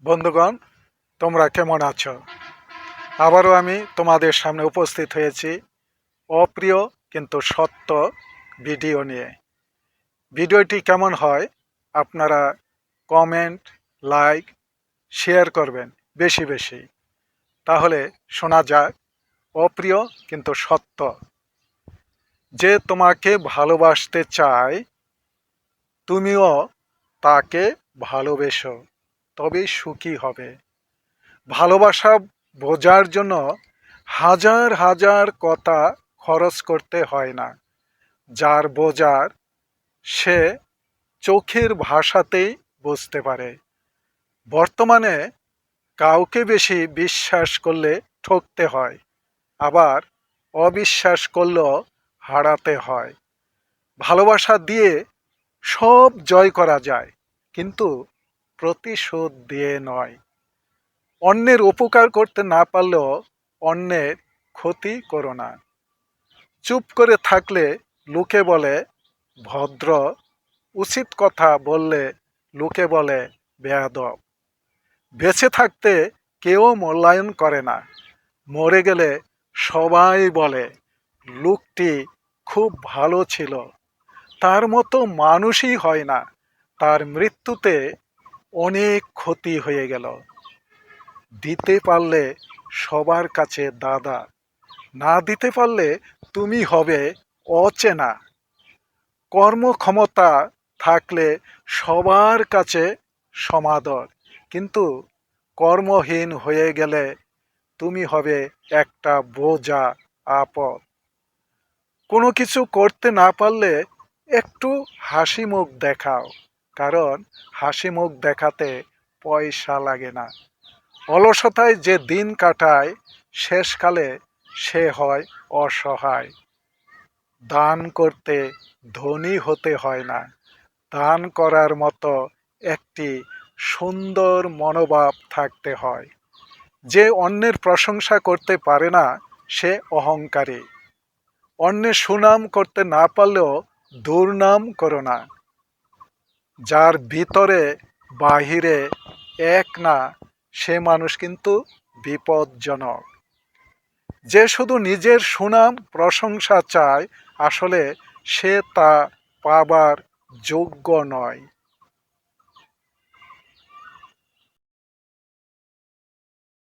বন্ধুগণ, তোমরা কেমন আছো? আবারও আমি তোমাদের সামনে উপস্থিত হয়েছি অপ্রিয় কিন্তু সত্য ভিডিও নিয়ে। ভিডিওটি কেমন হয় আপনারা কমেন্ট, লাইক, শেয়ার করবেন বেশি বেশি। তাহলে শোনা যাক অপ্রিয় কিন্তু সত্য। যে তোমাকে ভালোবাসতে চায়, তুমিও তাকে ভালোবেসো, তবেই সুখী হবে। ভালোবাসা বোঝার জন্য হাজার হাজার কথা খরচ করতে হয় না। যার বোঝার, সে চোখের ভাষাতেই বুঝতে পারে। বর্তমানে কাউকে বেশি বিশ্বাস করলে ঠকতে হয়, আবার অবিশ্বাস করলেও হারাতে হয়। ভালোবাসা দিয়ে সব জয় করা যায়, কিন্তু প্রতিশোধ দিয়ে নয়। অন্যের উপকার করতে না পারলেও অন্যের ক্ষতি করো না। চুপ করে থাকলে লোকে বলে ভদ্র, উচিত কথা বললে লোকে বলে বেয়াদব। বেঁচে থাকতে কেউ মূল্যায়ন করে না, মরে গেলে সবাই বলে লোকটি খুব ভালো ছিল। তার মতো মানুষই হয় না, তার মৃত্যুতে অনেক ক্ষতি হয়ে গেল। দিতে পারলে সবার কাছে দাদা, না দিতে পারলে তুমি হবে অচেনা। কর্মক্ষমতা থাকলে সবার কাছে সমাদর, কিন্তু কর্মহীন হয়ে গেলে তুমি হবে একটা বোঝা, আপদ। কোনো কিছু করতে না পারলে একটু হাসি মুখ দেখাও, কারণ হাসি মুখ দেখাতে পয়সা লাগে না। অলসতায় যে দিন কাটায়, শেষকালে সে হয় অসহায়। দান করতে ধনী হতে হয় না, দান করার মতো একটি সুন্দর মনোভাব থাকতে হয়। যে অন্যের প্রশংসা করতে পারে না, সে অহংকারী। অন্যের সুনাম করতে না পারলেও দুর্নাম করো না। যার ভিতরে বাহিরে এক না, সে মানুষ কিন্তু বিপজ্জনক। যে শুধু নিজের সুনাম প্রশংসা চায়, আসলে সে তা পাবার যোগ্য নয়।